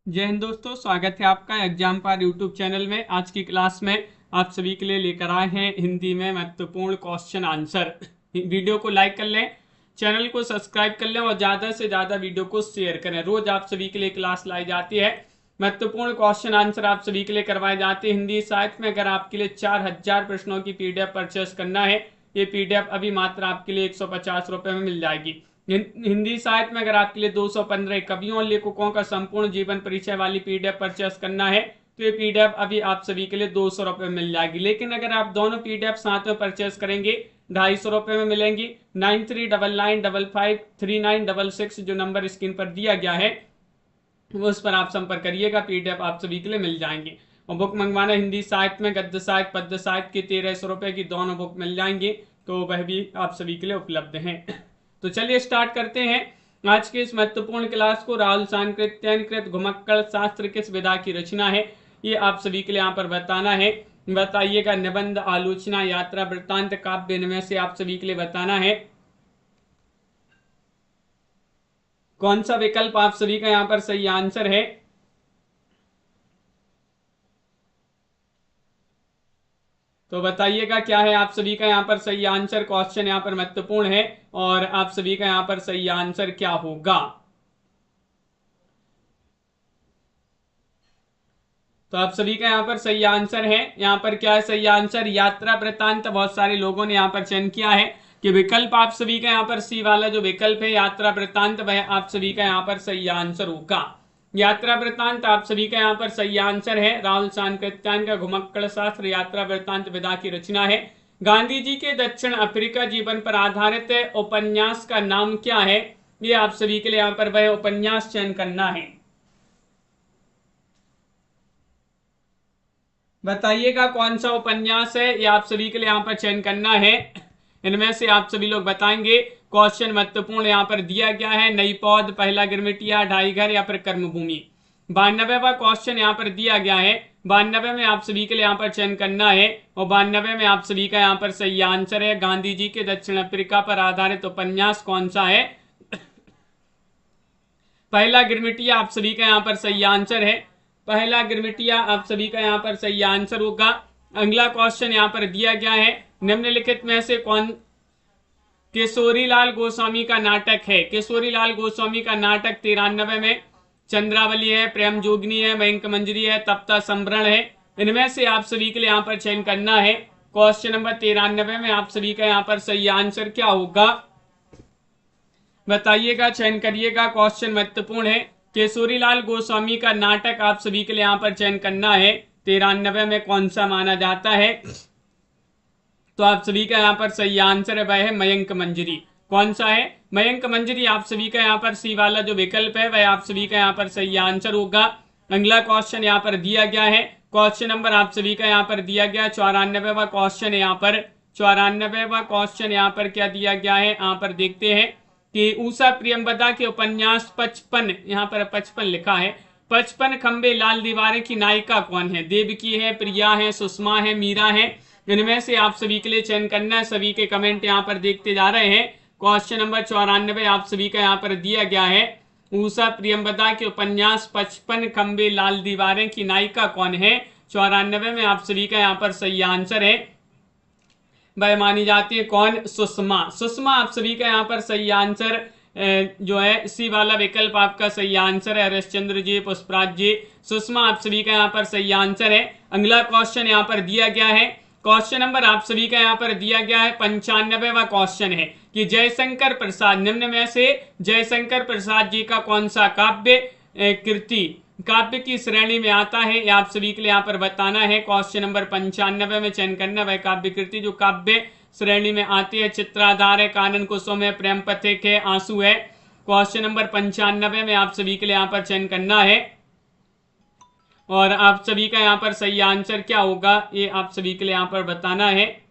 जय हिंद दोस्तों, स्वागत है आपका एग्जाम पार यूट्यूब चैनल में। आज की क्लास में आप सभी के लिए लेकर आए हैं हिंदी में महत्वपूर्ण क्वेश्चन आंसर। वीडियो को लाइक कर लें, चैनल को सब्सक्राइब कर लें और ज़्यादा से ज़्यादा वीडियो को शेयर करें। रोज आप सभी के लिए क्लास लाई जाती है, महत्वपूर्ण क्वेश्चन आंसर आप सभी के लिए करवाए जाते हैं हिंदी साहित्य में। अगर आपके लिए 4000 प्रश्नों की पीडीएफ परचेस करना है, ये पीडीएफ अभी मात्र आपके लिए 150 रुपये में मिल जाएगी। हिंदी साहित्य में अगर आपके लिए 215 कवियों और लेखकों का संपूर्ण जीवन परिचय वाली पीडीएफ परचेस करना है तो ये पीडीएफ अभी आप सभी के लिए 200 रुपये में मिल जाएगी। लेकिन अगर आप दोनों पीडीएफ साथ में परचेस करेंगे 250 रुपये में मिलेंगी। 9399553966 जो नंबर स्क्रीन पर दिया गया है वो उस पर आप संपर्क करिएगा, पीडीएफ आप सभी के लिए मिल जाएंगे। और बुक मंगवाना हिंदी साहित्य में गद्य साहित्य पद्य साहित्य की 1300 रुपये की दोनों बुक मिल जाएंगी, तो वह भी आप सभी के लिए उपलब्ध हैं। तो चलिए स्टार्ट करते हैं आज के इस महत्वपूर्ण क्लास को। राहुल सांकृत्यानकृत घुमक्कड़ शास्त्र किस विधा की रचना है, ये आप सभी के लिए यहाँ पर बताना है। बताइएगा निबंध, आलोचना, यात्रा वृत्तांत, काव्य, इनमें से आप सभी के लिए बताना है कौन सा विकल्प आप सभी का यहाँ पर सही आंसर है। तो बताइएगा क्या है आप सभी का यहाँ पर सही आंसर। क्वेश्चन यहाँ पर महत्वपूर्ण है और आप सभी का यहाँ पर सही आंसर क्या होगा। तो आप सभी का यहाँ पर सही आंसर है, यहाँ पर क्या है सही आंसर, यात्रा वृत्तांत। बहुत सारे लोगों ने यहाँ पर चयन किया है कि विकल्प आप सभी का यहाँ पर सी वाला जो विकल्प है यात्रा वृत्तांत, वह आप सभी का यहाँ पर सही आंसर होगा। यात्रा वृत्तांत आप सभी का यहाँ पर सही आंसर है। राहुल सांकृत्यायन का घुमक्कड़ शास्त्र यात्रा वृत्तांत विधा की रचना है। गांधी जी के दक्षिण अफ्रीका जीवन पर आधारित उपन्यास का नाम क्या है, ये आप सभी के लिए यहाँ पर वह उपन्यास चयन करना है। बताइएगा कौन सा उपन्यास है, ये आप सभी के लिए यहाँ पर चयन करना है। इनमें से आप सभी लोग बताएंगे। क्वेश्चन महत्वपूर्ण यहाँ पर दिया गया है, नई पौध, पहला गिरमिटिया, ढाई घर या फिर कर्मभूमि। 92वां क्वेश्चन यहाँ पर दिया गया है। 92 में आप सभी के लिए यहाँ पर चयन करना है और 92 में आप सभी का यहाँ पर सही आंसर है गांधी जी के दक्षिण अफ्रीका पर आधारित उपन्यास कौन सा है। पहला गिरमिटिया आप सभी का यहाँ पर सही आंसर है। पहला गिरमिटिया आप सभी का यहाँ पर सही आंसर होगा। अगला क्वेश्चन यहाँ पर दिया गया है, निम्नलिखित में से कौन किशोरीलाल गोस्वामी का नाटक है। किशोरीलाल गोस्वामी का नाटक 93 में चंद्रावली है, प्रेम जोगिनी है, मयंक मंजरी है, तप्ता संभरण है। इनमें से आप सभी के लिए यहाँ पर चयन करना है। क्वेश्चन नंबर 93 में आप सभी का यहाँ पर सही आंसर क्या होगा, बताइएगा, चयन करिएगा। क्वेश्चन महत्वपूर्ण है, केशोरीलाल गोस्वामी का नाटक आप सभी के लिए यहाँ पर चयन करना है। 93 में कौन सा माना जाता है, तो आप सभी का यहाँ पर सही आंसर है वह है मयंक मंजरी। कौन सा है, मयंक मंजरी। आप सभी का यहाँ पर सी वाला जो विकल्प है वह आप सभी का यहाँ पर सही आंसर होगा। अगला क्वेश्चन यहाँ पर दिया गया है, क्वेश्चन नंबर आप सभी का यहाँ पर दिया गया 94वां क्वेश्चन है। यहाँ पर 94वां क्वेश्चन यहाँ पर क्या दिया गया है, यहाँ पर देखते हैं कि उषा प्रियंवदा के उपन्यास 55, यहाँ पर 55 लिखा है, 55 खंबे लाल दीवारें की नायिका कौन है। देवकी है, प्रिया है, सुषमा है, मीरा है। इनमें से आप सभी के लिए चयन करना है। सभी के कमेंट यहाँ पर देखते जा रहे हैं। क्वेश्चन नंबर 94 आप सभी का यहाँ पर दिया गया है, उषा प्रियंवदा के उपन्यास 55 खंबे लाल दीवारें की नायिका कौन है। 94 में आप सभी का यहाँ पर सही आंसर है वह मानी जाती है कौन, सुषमा। सुषमा आप सभी का यहाँ पर सही आंसर जो है सी वाला विकल्प आपका सही आंसर है। हरिश्चंद्र जी, पुष्पराज जी, सुषमा आप सभी का यहाँ पर सही आंसर है। अगला क्वेश्चन यहाँ पर दिया गया है, क्वेश्चन नंबर आप सभी का यहाँ पर दिया गया है 95वां क्वेश्चन है कि जयशंकर प्रसाद, निम्न में से जयशंकर प्रसाद जी का कौन सा काव्य कृति काव्य की श्रेणी में आता है, ये आप सभी के लिए यहाँ पर बताना है। क्वेश्चन नंबर 95 में चयन करना वह काव्य कृति जो काव्य श्रेणी में आती है। चित्राधार है, कानन कुसुम है, प्रेम पथिक है, आंसू है। क्वेश्चन नंबर 95 में आप सभी के लिए यहाँ पर चयन करना है और आप सभी का यहाँ पर सही आंसर क्या होगा, ये आप सभी के लिए यहाँ पर बताना है।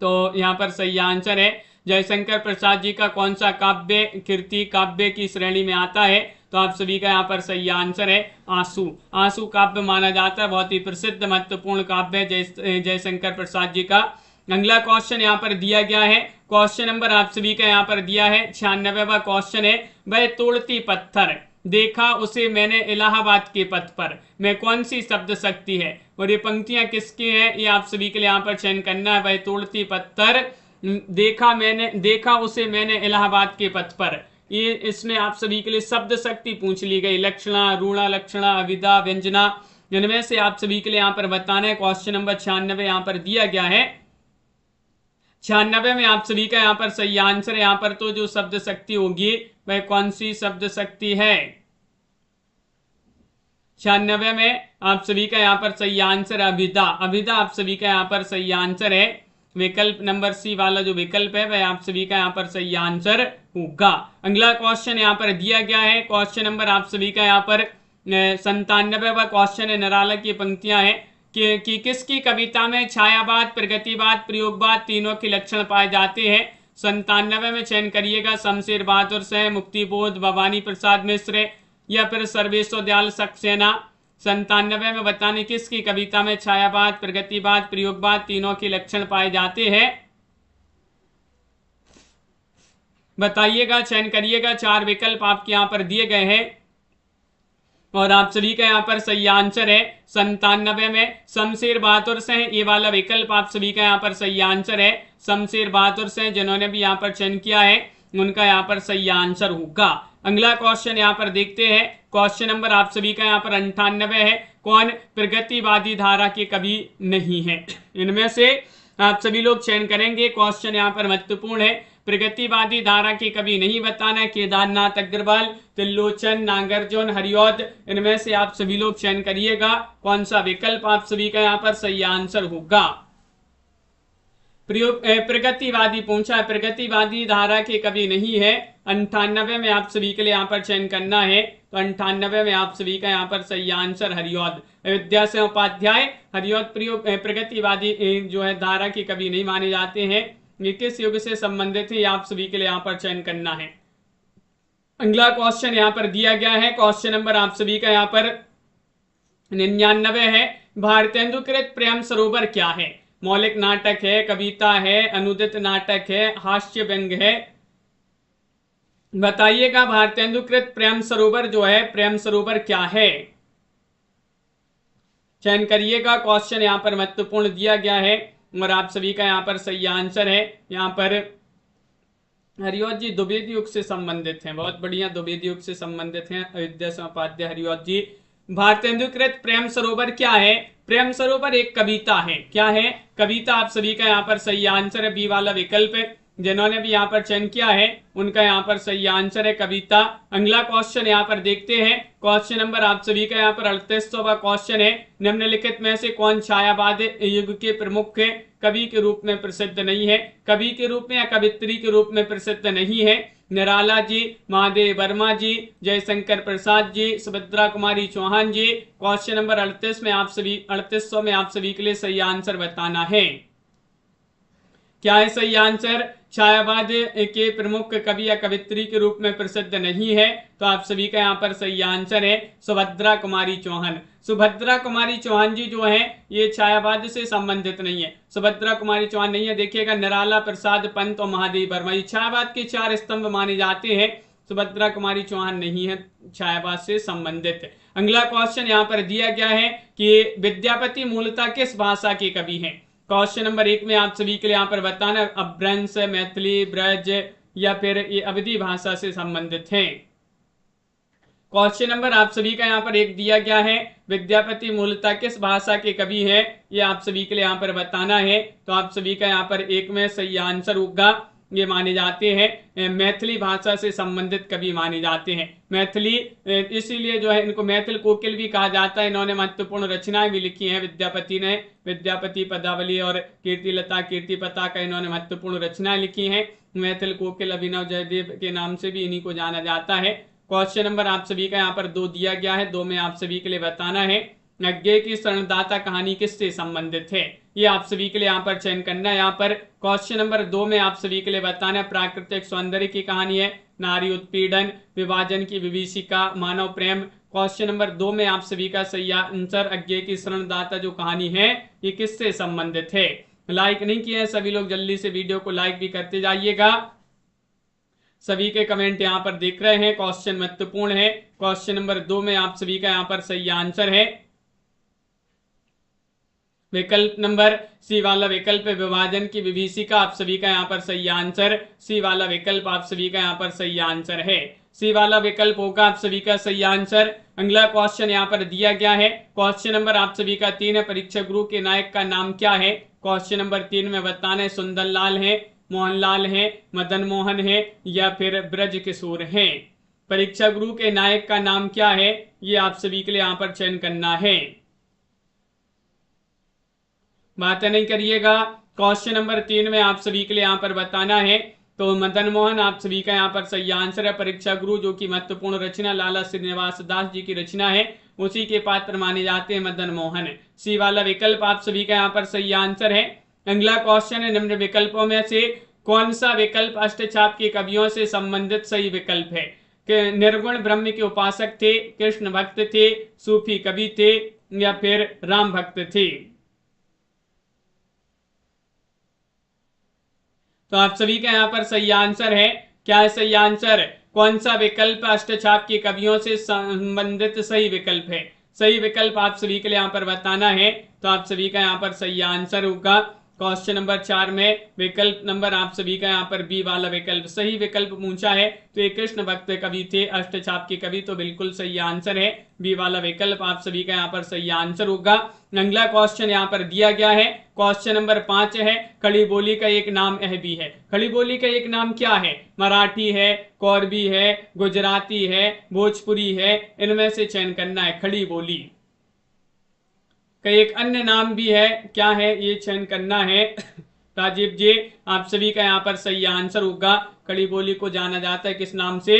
तो यहाँ पर सही आंसर है जयशंकर प्रसाद जी का कौन सा काव्य कृति काव्य की श्रेणी में आता है, तो आप सभी का यहाँ पर सही आंसर है आंसू। आंसू काव्य माना जाता है, बहुत ही प्रसिद्ध महत्वपूर्ण काव्य है जयशंकर प्रसाद जी का। अगला क्वेश्चन यहाँ पर दिया गया है, क्वेश्चन नंबर आप सभी का यहाँ पर दिया है 96वां क्वेश्चन है, वह तोड़ती पत्थर देखा उसे मैंने इलाहाबाद के पथ पर, मैं कौन सी शब्द शक्ति है और ये पंक्तियां किसकी हैं, ये आप सभी के लिए यहाँ पर चयन करना है। वह तोड़ती पत्थर, देखा उसे मैंने इलाहाबाद के पथ पर, ये इसमें आप सभी के लिए शब्द शक्ति पूछ ली गई। लक्षणा, रूढ़ा लक्षणा, अविदा, व्यंजना, इनमें से आप सभी के लिए यहाँ पर बताना है। क्वेश्चन नंबर 96 यहाँ पर दिया गया है। 96 में आप सभी का यहाँ पर सही आंसर है। यहाँ पर तो जो शब्द शक्ति होगी वह कौन सी शब्द शक्ति है? 96 में आप सभी का यहाँ पर सही आंसर अभिदा। अभिदा आप सभी का यहाँ पर सही आंसर है। विकल्प नंबर सी वाला जो विकल्प है वह आप सभी का यहाँ पर सही आंसर होगा। अगला क्वेश्चन यहाँ पर दिया गया है। क्वेश्चन नंबर आप सभी का यहाँ पर 97वां क्वेश्चन है। निराला की पंक्तियां हैं कि किसकी कविता में छायावाद, प्रगतिवाद, प्रयोगवाद तीनों के लक्षण पाए जाते हैं। 97 में चयन करिएगा। शमशेर बहादुर से, मुक्तिबोध, भवानी प्रसाद मिश्र या फिर सर्वेश्वर दयाल सक्सेना। 97 में बताने किसकी कविता में छायावाद, प्रगतिवाद, प्रयोगवाद तीनों के लक्षण पाए जाते हैं, बताइएगा, चयन करिएगा। 4 विकल्प आपके यहाँ पर दिए गए हैं और आप सभी का यहाँ पर सही आंसर है 97 में शमशेर बहादुर से, ये वाला विकल्प आप सभी का यहाँ पर सही आंसर है। शमशेर बहादुर से जिन्होंने भी यहाँ पर चयन किया है उनका यहाँ पर सही आंसर होगा। अगला क्वेश्चन यहाँ पर देखते हैं। क्वेश्चन नंबर आप सभी का यहाँ पर 98 है। कौन प्रगतिवादी धारा के कवि नहीं है? इनमें से आप सभी लोग चयन करेंगे। क्वेश्चन यहाँ पर महत्वपूर्ण है। प्रगतिवादी धारा के कवि नहीं बताना है। केदारनाथ अग्रवाल, त्रिलोचन, नागार्जुन, हरिऔध, इनमें से आप सभी लोग चयन करिएगा कौन सा विकल्प आप सभी का यहाँ पर सही आंसर होगा। प्रगतिवादी पूछा है, प्रगतिवादी धारा के कवि नहीं है। 98 में आप सभी के लिए यहाँ पर चयन करना है। तो 98 में आप सभी का यहाँ पर सही आंसर हरिऔध, अयोध्या से उपाध्याय। हरिऔध प्रगतिवादी जो है धारा के कवि नहीं माने जाते हैं। ये किस युग से संबंधित है, आप सभी के लिए यहाँ पर चयन करना है। अगला क्वेश्चन यहाँ पर दिया गया है। क्वेश्चन नंबर आप सभी का यहाँ पर 99 है। भारतेंदुकृत प्रेम सरोवर क्या है? मौलिक नाटक है, कविता है, अनुदित नाटक है, हास्य व्यंग है, बताइएगा। भारतेंदुकृत प्रेम सरोवर जो है, प्रेम सरोवर क्या है? चयन करिएगा। क्वेश्चन यहाँ पर महत्वपूर्ण दिया गया है और आप सभी का यहाँ पर सही आंसर है। यहाँ पर हरिऔध जी द्विवेद युग से संबंधित हैं, बहुत बढ़िया, द्विवेद युग से संबंधित हैं अयोध्या से उपाध्याय हरिऔध जी। भारतेंदुकृत प्रेम सरोवर क्या है? प्रेम सरोवर एक कविता है। क्या है? कविता आप सभी का यहाँ पर सही आंसर है। बी वाला विकल्प है। जिन्होंने भी यहाँ पर चयन किया है उनका यहाँ पर सही आंसर है कविता। अगला क्वेश्चन यहाँ पर देखते हैं। क्वेश्चन नंबर आप सभी का यहाँ पर 38वां क्वेश्चन है। निम्नलिखित में से कौन छायावाद युग के प्रमुख कवि के रूप में प्रसिद्ध नहीं है? कवि के रूप में या कवित्री के रूप में प्रसिद्ध नहीं है। निराला जी, महादेव वर्मा जी, जयशंकर प्रसाद जी, सुभद्रा कुमारी चौहान जी। क्वेश्चन नंबर 38 में आप सभी के लिए सही आंसर बताना है। क्या है सही आंसर? छायावाद के प्रमुख कवि या कवित्री के रूप में प्रसिद्ध नहीं है। तो आप सभी का यहाँ पर सही आंसर है सुभद्रा कुमारी चौहान। सुभद्रा कुमारी चौहान जी जो है ये छायावाद से संबंधित नहीं है। सुभद्रा कुमारी चौहान नहीं है। देखिएगा, निराला, प्रसाद पंत और महादेव वर्मा ये छायावाद के 4 स्तंभ माने जाते हैं। सुभद्रा कुमारी चौहान नहीं है छायावाद से संबंधित। अगला क्वेश्चन यहाँ पर दिया गया है कि विद्यापति मूलतः किस भाषा के कवि हैं? क्वेश्चन नंबर 1 में आप सभी के लिए यहाँ पर बताना अपभ्रंश, मैथिली, ब्रज या फिर ये अवधी भाषा से संबंधित हैं। क्वेश्चन नंबर आप सभी का यहाँ पर 1 दिया गया है। विद्यापति मूलतः किस भाषा के कवि है, ये आप सभी के लिए यहाँ पर बताना है। तो आप सभी का यहाँ पर 1 में सही आंसर होगा। ये माने जाते हैं मैथिली भाषा से संबंधित कवि माने जाते हैं। मैथिली इसीलिए जो है इनको मैथिल कोकिल भी कहा जाता है। इन्होंने महत्वपूर्ण रचनाएं भी लिखी हैं विद्यापति ने। विद्यापति पदावली और कीर्तिलता, कीर्ति पताका इन्होंने महत्वपूर्ण रचनाएं लिखी हैं। मैथिल कोकिल अभिनव जयदेव के नाम से भी इन्हीं को जाना जाता है। क्वेश्चन नंबर आप सभी का यहाँ पर 2 दिया गया है। 2 में आप सभी के लिए बताना है अज्ञे की शरणदाता कहानी किससे संबंधित है? ये आप सभी के लिए यहाँ पर चयन करना है। यहाँ पर क्वेश्चन नंबर 2 में आप सभी के लिए बताना है प्राकृतिक सौंदर्य की कहानी है, नारी उत्पीड़न, विभाजन की विभीषिका, मानव प्रेम। क्वेश्चन नंबर 2 में आप सभी का सही आंसर अज्ञे की शरणदाता जो कहानी है ये किससे संबंधित है? लाइक नहीं किया है सभी लोग, जल्दी से वीडियो को लाइक भी करते जाइएगा। सभी के कमेंट यहाँ पर देख रहे हैं। क्वेश्चन महत्वपूर्ण है। क्वेश्चन नंबर 2 में आप सभी का यहाँ पर सही आंसर है विकल्प नंबर सी वाला विकल्प विभाजन की विभीषिका। आप सभी का यहाँ पर सही आंसर सी वाला विकल्प आप सभी का यहाँ पर सही आंसर है। सी वाला विकल्प होगा आप सभी का सही आंसर। अगला क्वेश्चन यहाँ पर दिया गया है। क्वेश्चन नंबर आप सभी का 3 है। परीक्षा गुरु के नायक का नाम क्या है? क्वेश्चन नंबर 3 में बताना है सुंदरलाल है, मोहनलाल है, मदन मोहन है या फिर ब्रज किशोर है। परीक्षा गुरु के नायक का नाम क्या है, ये आप सभी के लिए यहाँ पर चयन करना है। बातें नहीं करिएगा। क्वेश्चन नंबर 3 में आप सभी के लिए यहाँ पर बताना है तो मदन मोहन आप सभी का यहाँ पर सही आंसर है। परीक्षा गुरु जो कि महत्वपूर्ण रचना लाला श्रीनिवास दास जी की रचना है, उसी के पात्र माने जाते हैं मदन मोहन। सी वाला विकल्प आप सभी का यहाँ पर सही आंसर है। अगला क्वेश्चन है निम्न विकल्पों में से कौन सा विकल्प अष्टचाप के कवियों से संबंधित सही विकल्प है? कि निर्गुण ब्रह्म के उपासक थे, कृष्ण भक्त थे, सूफी कवि थे या फिर राम भक्त थे। तो आप सभी का यहाँ पर सही आंसर है। क्या है सही आंसर? कौन सा विकल्प अष्टचाप के कवियों से संबंधित सही विकल्प है? सही विकल्प आप सभी के लिए यहाँ पर बताना है तो आप सभी का यहाँ पर सही आंसर होगा क्वेश्चन नंबर 4 में विकल्प नंबर आप सभी का यहाँ पर बी वाला विकल्प सही विकल्प पूछा है। तो ये कृष्ण भक्त कवि थे, अष्टचाप के कवि, तो बिल्कुल सही आंसर है बी वाला विकल्प आप सभी का यहाँ पर सही आंसर होगा। अगला क्वेश्चन यहाँ पर दिया गया है। क्वेश्चन नंबर 5 है खड़ी बोली का एक नाम यह भी है। खड़ी बोली का एक नाम क्या है? मराठी है, कोरबी है, गुजराती है, भोजपुरी है, इनमें से चयन करना है। खड़ी बोली का एक अन्य नाम भी है, क्या है ये चयन करना है। राजीव जी आप सभी का यहाँ पर सही आंसर होगा। खड़ी बोली को जाना जाता है किस नाम से?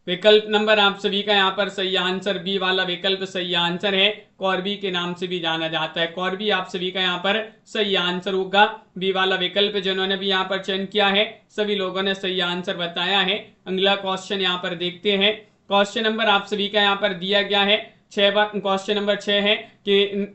विकल्प नंबर आप सभी का यहाँ पर सही आंसर बी वाला विकल्प सही आंसर है। कोरबी के नाम से भी जाना जाता है। कोरबी आप सभी का यहाँ पर सही आंसर होगा। बी वाला विकल्प जिन्होंने भी यहाँ पर चयन किया है सभी लोगों ने सही आंसर बताया है। अगला क्वेश्चन यहाँ पर देखते हैं। क्वेश्चन नंबर आप सभी का यहाँ पर दिया गया है क्वेश्चन नंबर 6 है कि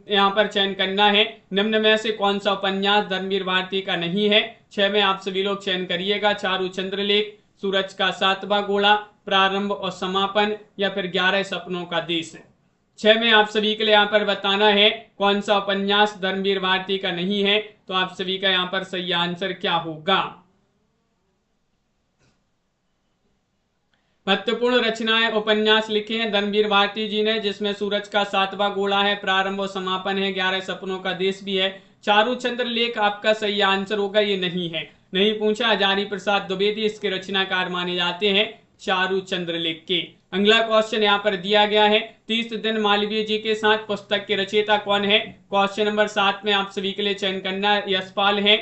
यहाँ पर चयन करना है निम्न में से कौन सा उपन्यास धर्मवीर भारती का नहीं है। 6 में आप सभी लोग चयन करिएगा। चारू चंद्रलेख, सूरज का सातवां घोड़ा, प्रारंभ और समापन या फिर 11 सपनों का देश। 6 में आप सभी के लिए यहाँ पर बताना है कौन सा उपन्यास धर्मवीर भारती का नहीं है। तो आप सभी का यहाँ पर सही आंसर क्या होगा? महत्वपूर्ण रचनाएं उपन्यास लिखे हैं धर्मवीर भारती जी ने, जिसमें सूरज का सातवां घोड़ा है, प्रारंभ और समापन है, 11 सपनों का देश भी है। चारू चंद्रलेख आपका सही आंसर होगा, ये नहीं है, नहीं पूछा। हजारी प्रसाद द्विवेदी इसके रचनाकार माने जाते हैं चारू चंद्रलेख के। अगला क्वेश्चन यहाँ पर दिया गया है 30 दिन मालवीय जी के साथ पुस्तक के रचयिता कौन है। क्वेश्चन नंबर 7 में आप सभी के लिए चयन करना है यशपाल है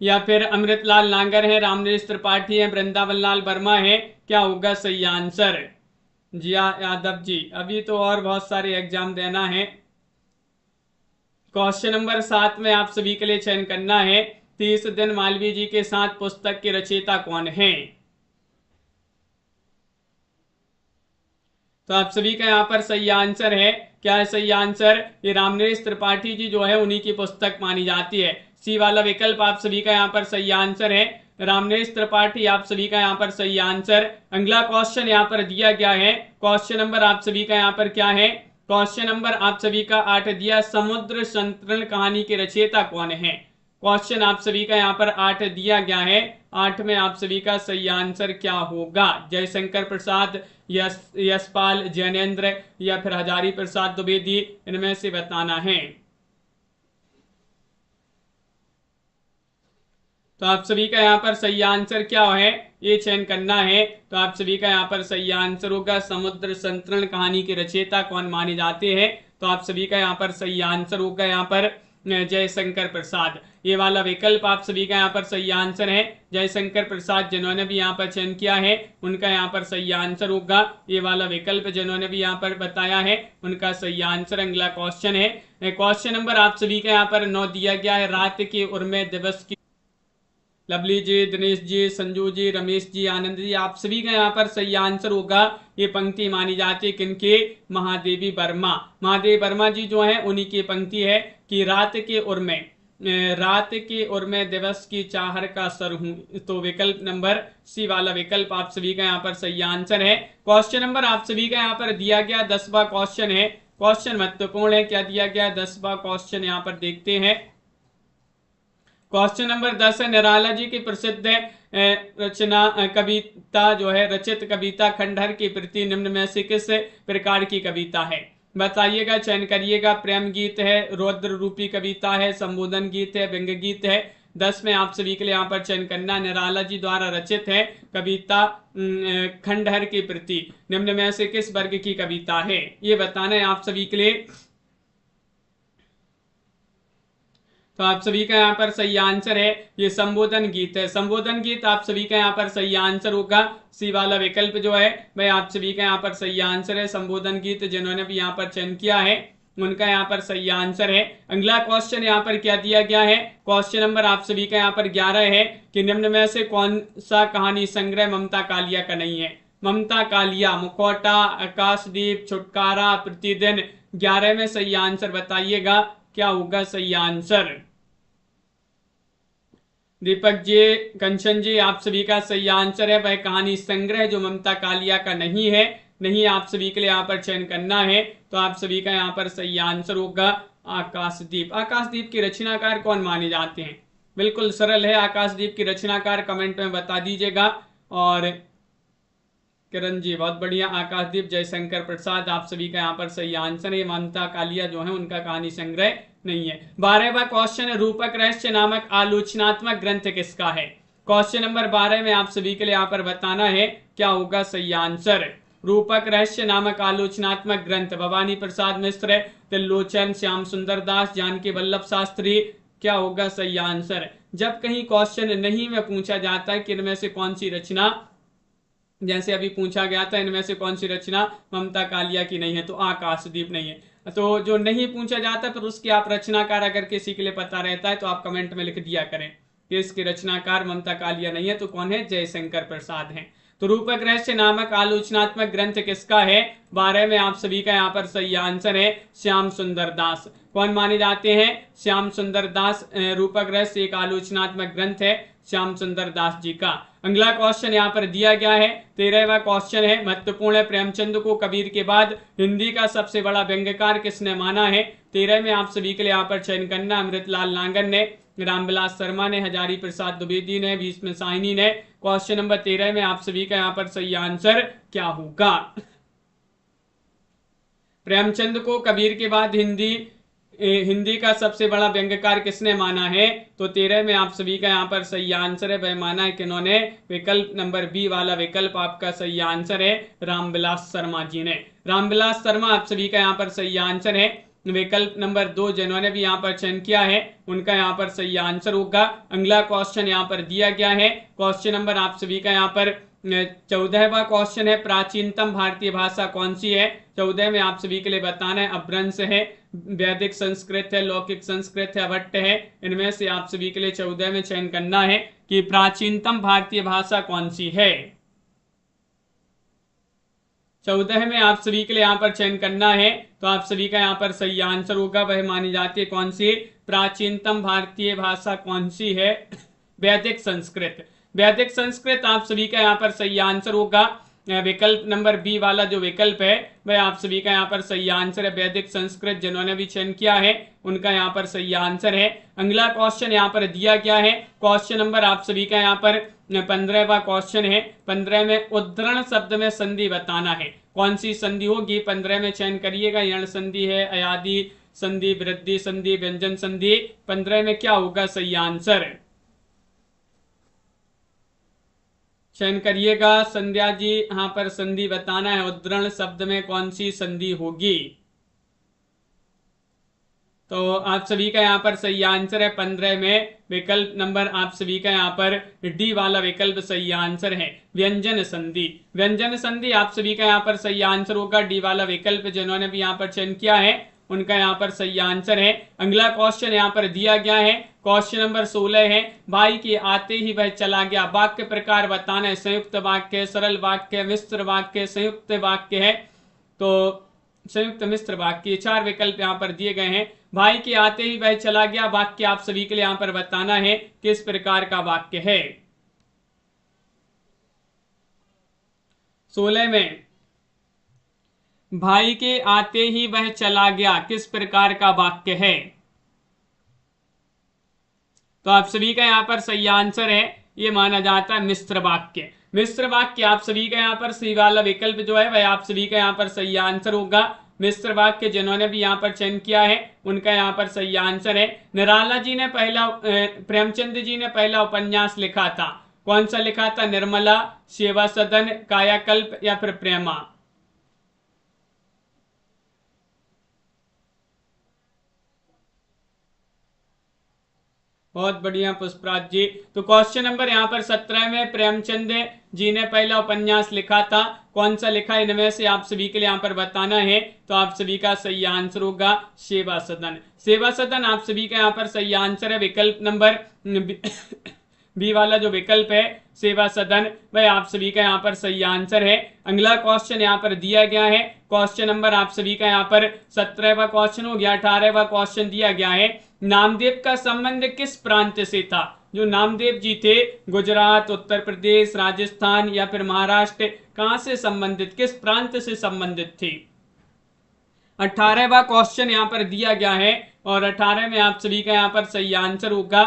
या फिर अमृतलाल नागर है, रामनरेश त्रिपाठी है, वृंदावन लाल वर्मा है। क्या होगा सही आंसर? जिया यादव जी अभी तो और बहुत सारे एग्जाम देना है। क्वेश्चन नंबर 7 में आप सभी के लिए चयन करना है 30 दिन मालवीय जी के साथ पुस्तक के रचयिता कौन है। तो आप सभी का यहाँ पर सही आंसर है। क्या है सही आंसर? ये रामनरेश त्रिपाठी जी जो है उन्हीं की पुस्तक मानी जाती है। सी वाला विकल्प आप सभी का यहाँ पर सही आंसर है। रामनरेश त्रिपाठी आप सभी का यहाँ पर सही आंसर। अगला क्वेश्चन यहाँ पर दिया गया है। क्वेश्चन नंबर आप सभी का यहाँ पर क्या है? क्वेश्चन नंबर आप सभी का 8 दिया समुद्र संतरण कहानी के रचयिता कौन है। क्वेश्चन आप सभी का यहाँ पर 8 दिया गया है। 8 में आप सभी का सही आंसर क्या होगा? जयशंकर प्रसाद, यशपाल, जैनेन्द्र या फिर हजारी प्रसाद द्विवेदी, इनमें से बताना है। तो आप सभी का यहाँ पर सही आंसर क्या है ये चयन करना है। तो आप सभी का यहाँ पर सही आंसर होगा समुद्र संतरण कहानी के रचयिता कौन माने जाते हैं। तो आप सभी का यहाँ पर सही आंसर होगा यहाँ पर जयशंकर प्रसाद। ये वाला विकल्प आप सभी का यहाँ पर सही आंसर है। जयशंकर प्रसाद जिन्होंने भी यहाँ पर चयन किया है उनका यहाँ पर सही आंसर होगा ये वाला विकल्प। जिन्होंने भी यहाँ पर बताया है उनका सही आंसर। अगला क्वेश्चन है क्वेश्चन नंबर आप सभी का यहाँ पर 9 दिया गया है रात के उर्मे दिवस की। लवली जी, दिनेश जी, संजू जी, रमेश जी, आनंद जी, आप सभी का यहाँ पर सही आंसर होगा। ये पंक्ति मानी जाती है किनके? महादेवी वर्मा। महादेवी वर्मा जी जो है उन्हीं की पंक्ति है कि रात के उर्मे रात की और मैं दिवस की चाहर का सर हूं। तो विकल्प नंबर सी वाला विकल्प आप सभी का यहाँ पर सही आंसर है। क्वेश्चन नंबर आप सभी का यहाँ पर दिया गया 10वां क्वेश्चन है। क्वेश्चन महत्वपूर्ण है, क्या दिया गया 10वां क्वेश्चन यहाँ पर देखते हैं। क्वेश्चन नंबर 10 है, निराला जी की प्रसिद्ध रचना कविता जो है रचित कविता खंडहर की प्रति निम्न में से किस प्रकार की कविता है, बताइएगा, चयन करिएगा। प्रेम गीत है, रौद्र रूपी कविता है, संबोधन गीत है, व्यंग्य गीत है। 10 में आप सभी के लिए यहाँ पर चयन करना। निराला जी द्वारा रचित है कविता खंडहर के प्रति निम्न में से किस वर्ग की कविता है, ये बताना है आप सभी के लिए। तो आप सभी का यहाँ पर सही आंसर है ये संबोधन गीत है। संबोधन गीत आप सभी का यहाँ पर सही आंसर होगा। सी वाला विकल्प जो है भाई आप सभी का यहाँ पर सही आंसर है। संबोधन गीत जिन्होंने भी यहाँ पर चयन किया है उनका यहाँ पर सही आंसर है। अगला क्वेश्चन यहाँ पर क्या दिया गया है, क्वेश्चन नंबर आप सभी का यहाँ पर 11 है कि निम्न में से कौन सा कहानी संग्रह ममता कालिया का नहीं है। ममता कालिया, मुखौटा, आकाशदीप, छुटकारा, प्रतिदिन, 11 में सही आंसर बताइएगा, क्या होगा सही आंसर। दीपक जी, कंचन जी, आप सभी का सही आंसर है वह कहानी संग्रह जो ममता कालिया का नहीं है। नहीं आप सभी के लिए यहाँ पर चयन करना है। तो आप सभी का यहाँ पर सही आंसर होगा आकाशदीप। आकाशदीप के रचनाकार कौन माने जाते हैं, बिल्कुल सरल है। आकाशदीप की रचनाकार कमेंट में बता दीजिएगा। और किरण जी बहुत बढ़िया, आकाशदीप जयशंकर प्रसाद, आप सभी का यहाँ पर सही आंसर है। ममता कालिया जो है उनका कहानी संग्रह नहीं है। 12वां क्वेश्चन है, रूपक रहस्य नामक आलोचनात्मक ग्रंथ किसका है। क्वेश्चन नंबर 12 में आप सभी के लिए यहाँ पर बताना है क्या होगा सही आंसर। रूपक रहस्य नामक आलोचनात्मक ग्रंथ भवानी प्रसाद मिश्र, त्रिलोचन, श्याम सुंदर दास, जानकी वल्लभ शास्त्री, क्या होगा सही आंसर। जब कहीं क्वेश्चन नहीं में पूछा जाता है कि इनमें से कौन सी रचना, जैसे अभी पूछा गया था इनमें से कौन सी रचना ममता कालिया की नहीं है, तो आकाशदीप नहीं है। तो जो नहीं पूछा जाता फिर उसकी आप रचनाकार अगर किसी के लिए पता रहता है तो आप कमेंट में लिख दिया करें कि इसके रचनाकार ममता कालिया नहीं है, तो कौन है, जयशंकर प्रसाद हैं। तो रूपक रहस्य नामक आलोचनात्मक ग्रंथ किसका है, 12 में आप सभी का यहाँ पर सही आंसर है श्याम सुंदर दास। कौन माने जाते हैं, श्याम सुंदर दास। रूपक रहस्य एक आलोचनात्मक ग्रंथ है श्याम सुंदर दास जी का। अगला क्वेश्चन यहाँ पर दिया गया है, 13वां क्वेश्चन है, महत्वपूर्ण है। प्रेमचंद को कबीर के बाद हिंदी का सबसे बड़ा व्यंग्यकार किसने माना है। 13 में आप सभी के लिए यहाँ पर चयन करना। अमृतलाल नागर ने, रामविलास शर्मा ने, हजारी प्रसाद द्विवेदी ने, भीष्म साहिनी ने। क्वेश्चन नंबर 13 में आप सभी का यहाँ पर सही आंसर क्या होगा। प्रेमचंद को कबीर के बाद हिंदी का सबसे बड़ा व्यंग्यकार किसने माना है, तो 13 में आप सभी का यहाँ पर सही आंसर है वह माना है किन्होंने, विकल्प नंबर बी वाला विकल्प आपका सही आंसर है रामविलास शर्मा जी ने। रामविलास शर्मा आप सभी का यहाँ पर सही आंसर है। विकल्प नंबर 2 जिन्होंने भी यहाँ पर चयन किया है उनका यहाँ पर सही आंसर होगा। अगला क्वेश्चन यहाँ पर दिया गया है, क्वेश्चन नंबर आप सभी का यहाँ पर 14वां क्वेश्चन है, प्राचीनतम भारतीय भाषा कौन सी है। 14 में आप सभी के लिए बताना है, अपभ्रंश है, वैदिक संस्कृत है, लौकिक संस्कृत है, अभट्ट है। इनमें से आप सभी के लिए 14 में चयन करना है कि प्राचीनतम भारतीय भाषा कौन सी है। 14 में आप सभी के लिए यहाँ पर चयन करना है। तो आप सभी का यहाँ पर सही आंसर होगा वह मानी जाती है कौन सी, प्राचीनतम भारतीय भाषा कौन सी है, वैदिक संस्कृत। वैदिक संस्कृत आप सभी का यहाँ पर सही आंसर होगा। विकल्प नंबर बी वाला जो विकल्प है वह आप सभी का यहाँ पर सही आंसर है। वैदिक संस्कृत जिन्होंने भी चयन किया है उनका यहाँ पर सही आंसर है। अगला क्वेश्चन यहाँ पर दिया गया है, क्वेश्चन नंबर आप सभी का यहाँ पर 15वां क्वेश्चन है। 15 में उद्धरण शब्द में संधि बताना है, कौन सी संधि होगी। 15 में चयन करिएगा, यण संधि है, अयादि संधि, वृद्धि संधि, व्यंजन संधि। 15 में क्या होगा सही आंसर, चयन करिएगा। संध्या जी यहाँ पर संधि बताना है, उद्धरण शब्द में कौन सी संधि होगी। तो आप सभी का यहाँ पर सही आंसर है 15 में विकल्प नंबर आप सभी का यहाँ पर डी वाला विकल्प सही आंसर है, व्यंजन संधि। व्यंजन संधि आप सभी का यहाँ पर सही आंसर होगा, डी वाला विकल्प जिन्होंने भी यहाँ पर चयन किया है उनका यहाँ पर सही आंसर है। अगला क्वेश्चन यहाँ पर दिया गया है, क्वेश्चन नंबर 16 है, भाई के आते ही वह चला गया, वाक्य प्रकार बताना है, संयुक्त वाक्य, सरल वाक्य, मिश्र वाक्य, संयुक्त वाक्य है। तो संयुक्त मिश्र वाक्य। ये 4 विकल्प यहाँ पर दिए गए हैं। भाई के आते ही वह चला गया वाक्य आप सभी के लिए यहाँ पर बताना है किस प्रकार का वाक्य है। 16 में भाई के आते ही वह चला गया किस प्रकार का वाक्य है? तो आप सभी का यहाँ पर सही आंसर है, ये माना जाता है मिश्र वाक्य। मिश्र वाक्य आप सभी का यहाँ पर सी वाला विकल्प जो है वह आप सभी का यहाँ पर सही आंसर होगा। मिश्र वाक्य जिन्होंने भी यहाँ पर चयन किया है उनका यहाँ पर सही आंसर है। निराला जी ने पहला प्रेमचंद जी ने पहला उपन्यास लिखा था, कौन सा लिखा था? निर्मला, सेवा सदन, कायाकल्प या फिर प्रेमा? बहुत बढ़िया पुष्पराज जी। तो क्वेश्चन नंबर यहाँ पर 17 में प्रेमचंद जी ने पहला उपन्यास लिखा था, कौन सा लिखा इनमें से आप सभी के लिए यहाँ पर बताना है। तो आप सभी का सही आंसर होगा सेवा सदन। सेवा सदन आप सभी का यहाँ पर सही आंसर है। विकल्प नंबर बी वाला जो विकल्प है सेवा सदन वह आप सभी का यहाँ पर सही आंसर है। अगला क्वेश्चन यहाँ पर दिया गया है, क्वेश्चन नंबर आप सभी का यहाँ पर 17वां क्वेश्चन हो गया। 18वां क्वेश्चन दिया गया है, नामदेव का संबंध किस प्रांत से था? जो नामदेव जी थे गुजरात, उत्तर प्रदेश, राजस्थान या फिर महाराष्ट्र, कहां से संबंधित, किस प्रांत से संबंधित थे? 18वां क्वेश्चन यहाँ पर दिया गया है और 18 में आप सभी का यहाँ पर सही आंसर होगा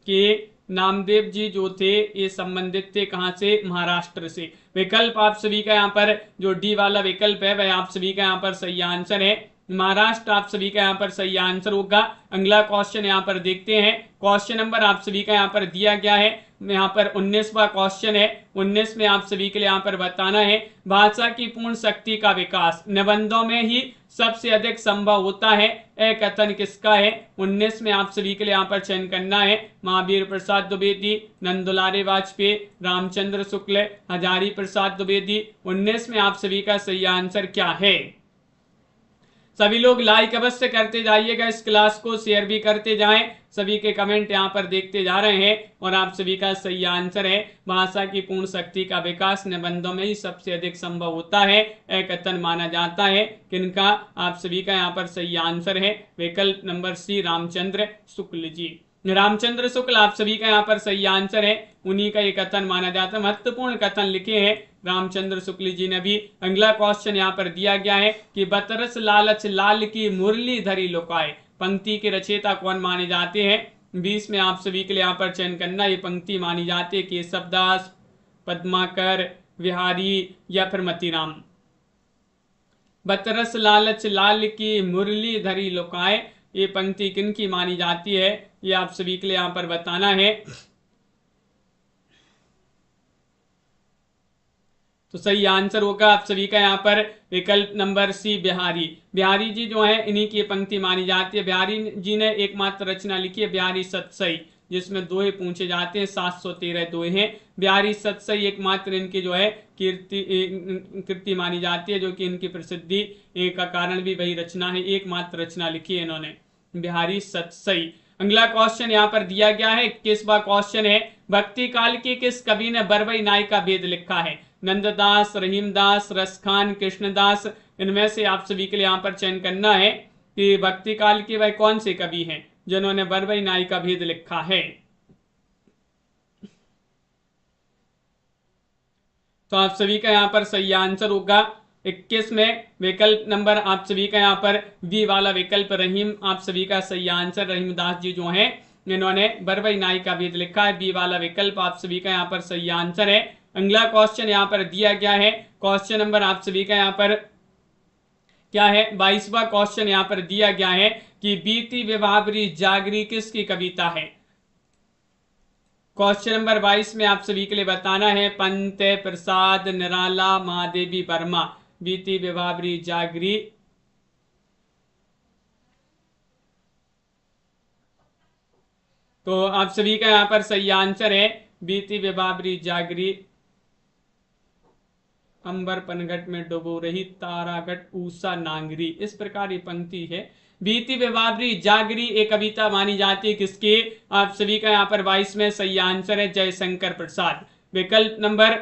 कि नामदेव जी जो थे ये संबंधित थे कहां से? महाराष्ट्र से। विकल्प आप सभी का यहाँ पर जो डी वाला विकल्प है वह आप सभी का यहाँ पर सही आंसर है, महाराष्ट्र आप सभी का यहाँ पर सही आंसर होगा। अगला क्वेश्चन यहाँ पर देखते हैं, क्वेश्चन नंबर आप सभी का यहाँ पर दिया गया है, यहाँ पर 19वां क्वेश्चन है। 19 में आप सभी के लिए यहाँ पर बताना है, भाषा की पूर्ण शक्ति का विकास निबंधों में ही सबसे अधिक संभव होता है, यह कथन किसका है? 19 में आप सभी के लिए यहाँ पर चयन करना है, महावीर प्रसाद द्विवेदी, नंदुलारे वाजपेयी, रामचंद्र शुक्ल, हजारी प्रसाद द्विवेदी। 19 में आप सभी का सही आंसर क्या है? सभी लोग लाइक अवश्य करते जाइएगा, इस क्लास को शेयर भी करते जाएं। सभी के कमेंट यहाँ पर देखते जा रहे हैं और आप सभी का सही आंसर है, भाषा की पूर्ण शक्ति का विकास निबंधों में ही सबसे अधिक संभव होता है, यह कथन माना जाता है। किनका? आप सभी का यहाँ पर सही आंसर है विकल्प नंबर सी, रामचंद्र शुक्ल जी। रामचंद्र शुक्ल आप सभी का यहाँ पर सही आंसर है, उन्हीं का ये कथन माना जाता है। महत्वपूर्ण कथन लिखे हैं रामचंद्र शुक्ल जी ने भी। अगला क्वेश्चन यहाँ पर दिया गया है कि बतरस लालच लाल की मुरली धरी लुकाए, पंक्ति के रचयिता कौन माने जाते हैं? 20 में आप सभी के लिए यहाँ पर चयन करना, ये पंक्ति मानी जाती है केशवदास, पद्माकर, बिहारी या फिर मतीराम। बतरस लालच लाल की मुरली धरी लुकाए, ये पंक्ति किनकी मानी जाती है, ये आप सभी के लिए यहाँ पर बताना है। तो सही आंसर होगा आप सभी का यहाँ पर विकल्प नंबर सी, बिहारी। बिहारी जी जो है इन्हीं की पंक्ति मानी जाती है। बिहारी जी ने एकमात्र रचना लिखी है बिहारी सतसई, जिसमें दोहे पूछे जाते हैं, 713 दोहे हैं। बिहारी सतसई एकमात्र इनकी जो है कृति मानी जाती है, जो कि इनकी प्रसिद्धि का कारण भी वही रचना है, एकमात्र रचना लिखी है इन्होंने, बिहारी सतसई। अगला क्वेश्चन यहाँ पर दिया गया है, 21वां क्वेश्चन है, भक्ति काल की किस कवि ने बरवई नाई का भेद लिखा है? नंददास, रहीमदास, रसखान, कृष्णदास। इनमें से आप सभी के लिए यहाँ पर चयन करना है कि भक्ति काल के वह कौन से कवि हैं जिन्होंने बरवई नाई का भेद लिखा है। तो आप सभी का यहाँ पर सही आंसर होगा 21 में विकल्प नंबर आप सभी का यहाँ पर बी वाला विकल्प रहीम, आप सभी का सही आंसर। रहीमदास जी जो हैं इन्होंने बरवई नाई का भेद लिखा है, बी वाला विकल्प आप सभी का यहाँ पर सही आंसर है। अगला क्वेश्चन यहाँ पर दिया गया है, क्वेश्चन नंबर आप सभी का यहाँ पर क्या है? 22वां क्वेश्चन यहाँ पर दिया गया है कि बीती विभावरी जागरी किसकी कविता है? क्वेश्चन नंबर 22 में आप सभी के लिए बताना है, पंत प्रसाद, निराला, महादेवी वर्मा। बीती विभावरी जागरी तो आप सभी का यहाँ पर सही आंसर है बीती विभावरी जागरी, अंबर पनघट में डुबो रही तारागढ़ ऊषा नांगरी। इस प्रकार ये पंक्ति है। बीती विभावरी जागरी एक कविता मानी जाती है किसकी? आप सभी का यहाँ पर 22 में सही आंसर है जयशंकर प्रसाद। विकल्प नंबर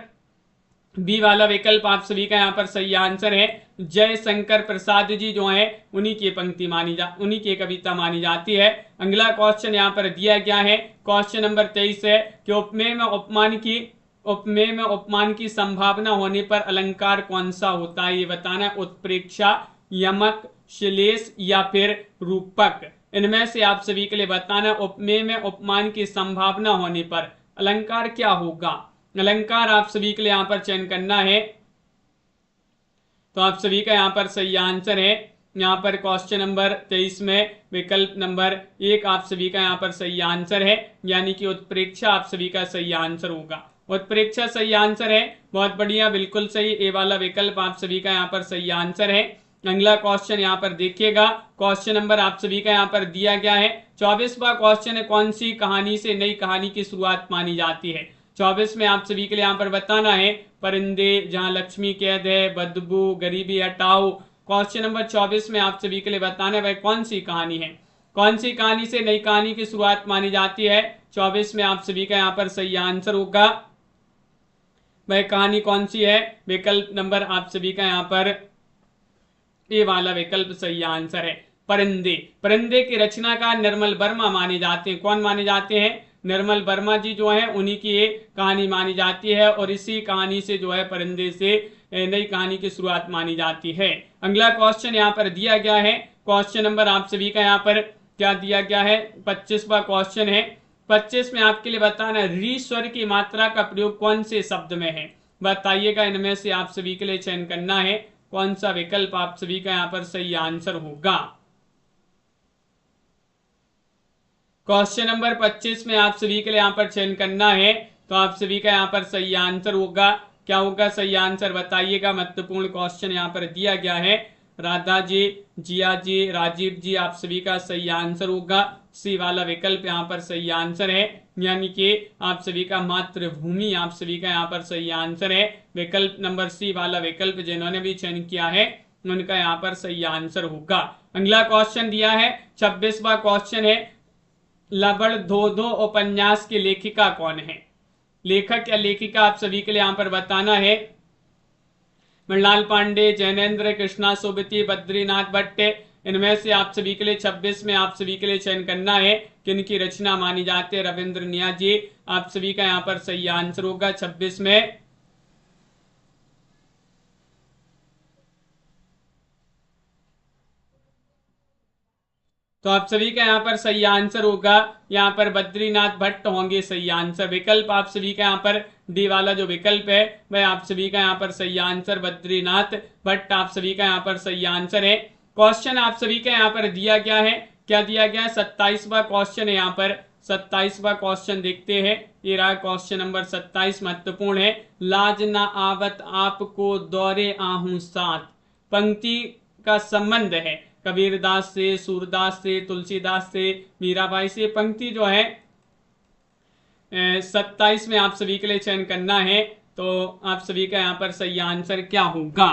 बी वाला विकल्प आप सभी का यहाँ पर सही आंसर है। जय शंकर प्रसाद जी जो है उन्हीं की पंक्ति उन्हीं की कविता मानी जाती है। अगला क्वेश्चन यहाँ पर दिया गया है, क्वेश्चन नंबर 23 है कि उपमेय में उपमान की संभावना होने पर अलंकार कौन सा होता है, ये बताना। उत्प्रेक्षा, यमक, श्लेष या फिर रूपक। इनमें से आप सभी के लिए बताना उपमेय में उपमान की संभावना होने पर अलंकार क्या होगा। अलंकार आप सभी के लिए यहां पर चयन करना है। तो आप सभी का यहां पर सही आंसर है, यहां पर क्वेश्चन नंबर 23 में विकल्प नंबर 1 आप सभी का यहां पर सही आंसर है, यानी कि उत्प्रेक्षा आप सभी का सही आंसर होगा। उत्प्रेक्षा सही आंसर है, बहुत बढ़िया, बिल्कुल सही। ए वाला विकल्प आप सभी का यहाँ पर सही आंसर है। अगला क्वेश्चन यहाँ पर देखिएगा, क्वेश्चन नंबर आप सभी का यहाँ पर दिया गया है 24वां क्वेश्चन है, कौन सी कहानी से नई कहानी की शुरुआत मानी जाती है। 24 में आप सभी के लिए यहाँ पर बताना है परिंदे, जहां लक्ष्मी कैद है, बदबू, गरीबी हटाओ। क्वेश्चन नंबर 24 में आप सभी के लिए बताना है वह कौन सी कहानी है, कौन सी कहानी से नई कहानी की शुरुआत मानी जाती है। 24 में आप सभी का यहाँ पर सही आंसर होगा, वह कहानी कौन सी है। विकल्प नंबर आप सभी का यहाँ पर ए वाला विकल्प सही आंसर है, परिंदे। परिंदे की रचनाकार निर्मल वर्मा माने जाते हैं। कौन माने जाते हैं, निर्मल वर्मा जी जो है उन्हीं की ये कहानी मानी जाती है, और इसी कहानी से जो है परिंदे से नई कहानी की शुरुआत मानी जाती है। अगला क्वेश्चन यहाँ पर दिया गया है, क्वेश्चन नंबर आप सभी का यहाँ पर क्या दिया गया है, 25वां क्वेश्चन है। 25 में आपके लिए बताना री स्वर की मात्रा का प्रयोग कौन से शब्द में है, बताइएगा। इनमें से आप सभी के लिए चयन करना है कौन सा विकल्प आप सभी का यहाँ पर सही आंसर होगा। क्वेश्चन नंबर 25 में आप सभी के लिए यहाँ पर चयन करना है, तो आप सभी का यहाँ पर सही आंसर होगा, क्या होगा सही आंसर बताइएगा। महत्वपूर्ण क्वेश्चन यहाँ पर दिया गया है, राधा जी, जिया जी, राजीव जी, आप सभी का सही आंसर होगा। सी वाला विकल्प यहाँ पर सही आंसर है, यानी कि आप सभी का मातृभूमि आप सभी का यहाँ पर सही आंसर है। विकल्प नंबर सी वाला विकल्प जिन्होंने भी चयन किया है उनका यहाँ पर सही आंसर होगा। अगला क्वेश्चन दिया है 26वां क्वेश्चन है, लवण धो धो उपन्यास की लेखिका कौन है। लेखक या लेखिका आप सभी के लिए यहाँ पर बताना है, मृणाल पांडे, जैनेन्द्र, कृष्णा सोबती, बद्रीनाथ भट्ट। इनमें से आप सभी के लिए 26 में आप सभी के लिए चयन करना है किनकी रचना मानी जाती है। रविंद्र नियाजी आप सभी का यहाँ पर सही आंसर होगा 26 में। तो आप सभी का यहाँ पर सही आंसर होगा, यहाँ पर बद्रीनाथ भट्ट होंगे सही आंसर। विकल्प आप सभी का यहाँ पर डी वाला जो विकल्प है वह आप सभी का यहाँ पर सही आंसर, बद्रीनाथ भट्ट आप सभी का यहाँ पर सही आंसर है। क्वेश्चन आप सभी का यहाँ पर दिया गया है, क्या दिया गया है, 27वां क्वेश्चन है। यहाँ पर 27वां क्वेश्चन देखते हैं, ये रहा क्वेश्चन नंबर 27, महत्वपूर्ण है। लाज ना आवत आपको दौरे आहूं साथ, पंक्ति का संबंध है कबीरदास से, सूरदास से, तुलसीदास से, मीराबाई से। पंक्ति जो है 27 में आप सभी के लिए चयन करना है, तो आप सभी का यहाँ पर सही आंसर क्या होगा।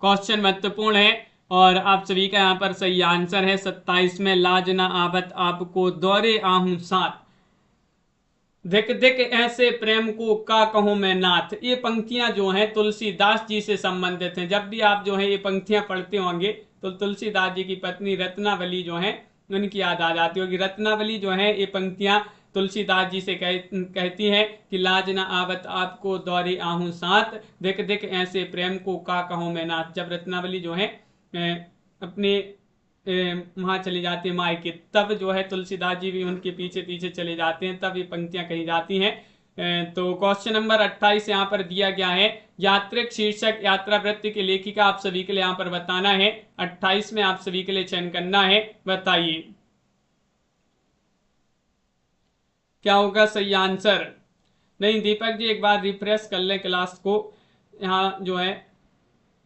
क्वेश्चन महत्वपूर्ण है और आप सभी का यहाँ पर सही आंसर है 27 में, लाज ना आवत आपको दौरे आहूं साथ, धिक धिक ऐसे प्रेम को का कहूं मैं नाथ। ये पंक्तियां जो हैं तुलसीदास जी से संबंधित हैं। जब भी आप जो है ये पंक्तियां पढ़ते होंगे तो तुलसीदास जी की पत्नी रत्नावली जो है उनकी याद आ जाती होगी। रत्नावली जो है ये पंक्तियां तुलसीदास जी से कहती है कि लाज ना आवत आपको दौरे आहूं साथ, धिक धिक ऐसे प्रेम को का कहूं मैं नाथ। जब रत्नावली जो है अपने वहां चली जाती है मायके, तब जो है तुलसीदास जी भी उनके पीछे पीछे चले जाते हैं, तब ये पंक्तियां कही जाती हैं। तो क्वेश्चन नंबर 28 यहाँ पर दिया गया है, यात्रिक शीर्षक यात्रा वृत्ति की लेखिका आप सभी के लिए यहाँ पर बताना है। 28 में आप सभी के लिए चयन करना है, बताइए क्या होगा सही आंसर। नहीं दीपक जी, एक बार रिफ्रेश कर लें क्लास को। यहाँ जो है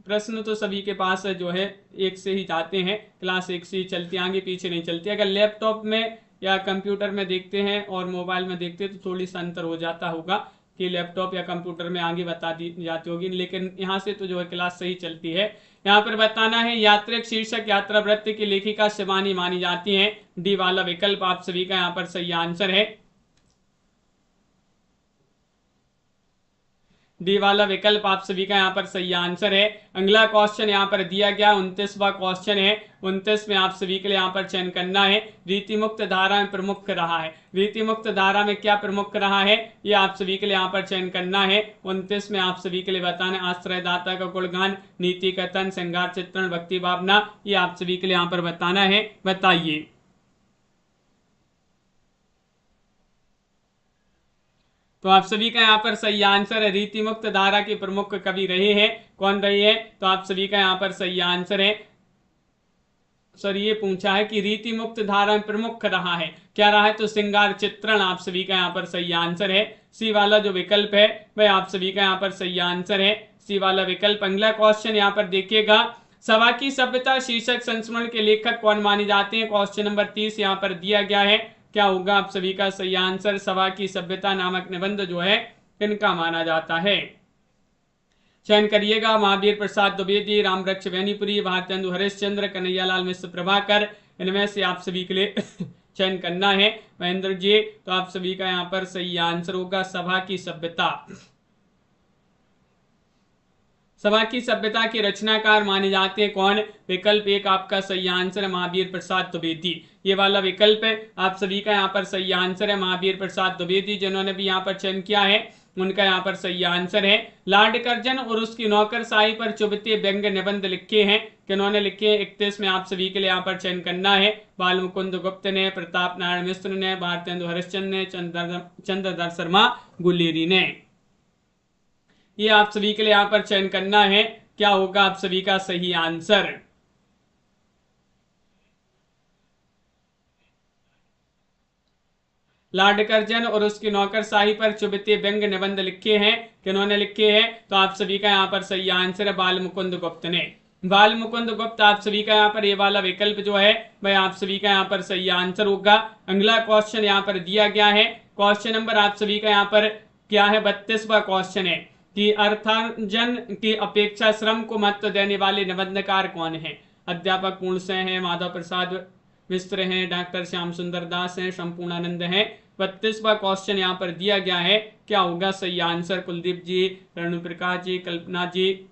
प्रश्न तो सभी के पास जो है एक से ही जाते हैं, क्लास एक से ही चलती, आगे पीछे नहीं चलती। अगर लैपटॉप में या कंप्यूटर में देखते हैं और मोबाइल में देखते हैं तो थोड़ी सा अंतर हो जाता होगा कि लैपटॉप या कंप्यूटर में आगे बता दी जाती होगी, लेकिन यहाँ से तो जो है क्लास सही चलती है। यहाँ पर बताना है यात्रिक शीर्षक यात्रा वृत्ति की लेखिका शिवानी मानी जाती है। डी वाला विकल्प आप सभी का यहाँ पर सही आंसर है। डी वाला विकल्प आप सभी का यहाँ पर सही आंसर है। अगला क्वेश्चन यहाँ पर दिया गया 29वां क्वेश्चन है। 29 में आप सभी के लिए यहाँ पर चयन करना है। रीति मुक्त धारा में प्रमुख रहा है। रीति मुक्त धारा में क्या प्रमुख रहा है, ये आप सभी के लिए यहाँ पर चयन करना है। 29 में आप सभी के लिए बताना, आश्रयदाता का गुणगान, नीति कथन, श्रृंगार चित्रण, भक्ति भावना, ये आप सभी के लिए यहाँ पर बताना है। बताइए। तो आप सभी का यहाँ पर सही आंसर है, रीति मुक्त धारा के प्रमुख कवि रहे हैं। कौन रहे हैं, तो आप सभी का यहाँ पर सही आंसर है। सर ये पूछा है कि रीति मुक्त धारा में प्रमुख रहा है, क्या रहा है, तो श्रृंगार चित्रण आप सभी का यहाँ पर सही आंसर है। सी वाला जो विकल्प है वह आप सभी का यहाँ पर सही आंसर है, सी वाला विकल्प। अगला क्वेश्चन यहाँ पर देखिएगा, सभा की सभ्यता शीर्षक संस्मरण के लेखक कौन माने जाते हैं। क्वेश्चन नंबर 30 यहाँ पर दिया गया है, क्या होगा आप सभी का सही आंसर। सभा की सभ्यता नामक निबंध जो है किनका माना जाता है, चयन करिएगा। महावीर प्रसाद द्विवेदी, रामवृक्ष बेनीपुरी, भारतेंदु हरिश्चंद्र, कन्हैयालाल मिश्र प्रभाकर, इनमें से आप सभी के लिए चयन करना है। महेंद्र जी, तो आप सभी का यहाँ पर सही आंसर होगा सभा की सभ्यता। सभा की सभ्यता के रचनाकार माने जाते हैं कौन, विकल्प एक आपका सही आंसर है महावीर प्रसाद द्विवेदी। ये वाला विकल्प है आप सभी का यहाँ पर सही आंसर है, महावीर प्रसाद द्विवेदी जिन्होंने भी यहाँ पर चयन किया है उनका यहाँ पर सही आंसर है। लॉर्ड कर्जन और उसकी नौकरशाही पर चुभते व्यंग निबंध लिखे हैं, किन्होंने लिखे हैं। 31 में आप सभी के लिए यहाँ पर चयन करना है। बाल मुकुंद गुप्त ने, प्रताप नारायण मिश्र ने, भारतेंदु हरिश्चंद्र ने, चंद्रधर शर्मा गुलेरी ने। ये आप सभी के लिए यहाँ पर चयन करना है, क्या होगा आप सभी का सही आंसर। लॉर्ड कर्जन और उसकी नौकरशाही पर चुभते व्यंग निबंध लिखे हैं, किन्होंने लिखे हैं, तो आप सभी का यहाँ पर सही आंसर है बाल मुकुंद गुप्त ने। बाल मुकुंद गुप्त आप सभी का यहाँ पर ये वाला विकल्प जो है वह आप सभी का यहाँ पर सही आंसर होगा। अगला क्वेश्चन यहाँ पर दिया गया है, क्वेश्चन नंबर आप सभी का यहाँ पर क्या है, 32वां क्वेश्चन है कि अर्थार्जन की अपेक्षा श्रम को महत्व देने वाले निबंधकार कौन है। अध्यापक पूर्णसेन है, माधव प्रसाद मिश्र हैं, डॉक्टर श्याम सुंदर दास हैं, संपूर्णानंद हैं। 32वां क्वेश्चन यहाँ पर दिया गया है, क्या होगा सही आंसर। कुलदीप जी, रणु प्रकाश जी, कल्पना जी,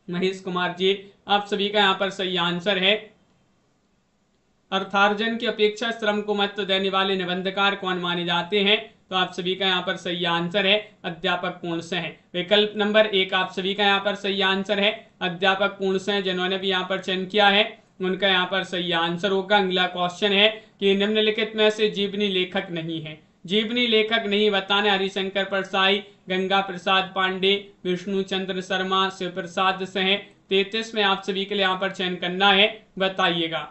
महेश कुमार जी, आप सभी का यहाँ पर सही आंसर है। अर्थार्जन की अपेक्षा श्रम को महत्व देने वाले निबंधकार कौन माने जाते हैं, तो आप सभी का यहाँ पर सही आंसर है अध्यापक पूर्णसेन। विकल्प नंबर 1 आप सभी का यहाँ पर सही आंसर है, अध्यापक पूर्णसेन जिन्होंने भी यहाँ पर चयन किया है उनका यहाँ पर सही आंसर होगा। अगला क्वेश्चन है कि निम्नलिखित में से जीवनी लेखक नहीं है। जीवनी लेखक नहीं बताना, हरिशंकर परसाई, गंगा प्रसाद पांडे, विष्णु चंद्र शर्मा, शिव प्रसाद सिंह। 33 में आप सभी के लिए यहाँ पर चयन करना है, बताइएगा।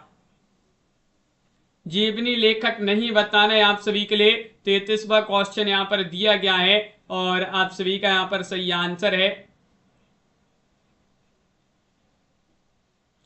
जीवनी लेखक नहीं बताना है आप सभी के लिए। 33वां क्वेश्चन यहाँ पर दिया गया है और आप सभी का यहाँ पर सही आंसर है,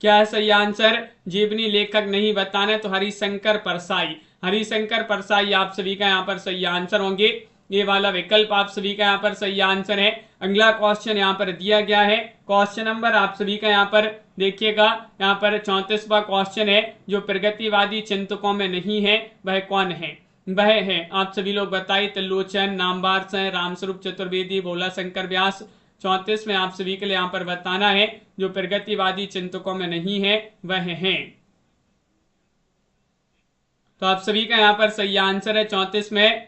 क्या है सही आंसर। जीवनी लेखक नहीं बताना है तो हरिशंकर परसाई, हरिशंकर परसाई आप सभी का यहाँ पर सही आंसर होंगे। ये वाला विकल्प आप सभी का यहाँ पर सही आंसर है। अगला क्वेश्चन यहाँ पर दिया गया है, क्वेश्चन नंबर आप सभी का यहाँ पर देखिएगा, यहाँ पर 34वां क्वेश्चन है, जो प्रगतिवादी चिंतकों में नहीं है वह कौन है। वह है आप सभी लोग बताइए, त्रिलोचन, नामवार सिंह, रामस्वरूप चतुर्वेदी, भोला शंकर व्यास। 34 में आप सभी के लिए यहाँ पर बताना है जो प्रगतिवादी चिंतकों में नहीं है वह है। तो आप सभी का यहाँ पर सही आंसर है 34 में।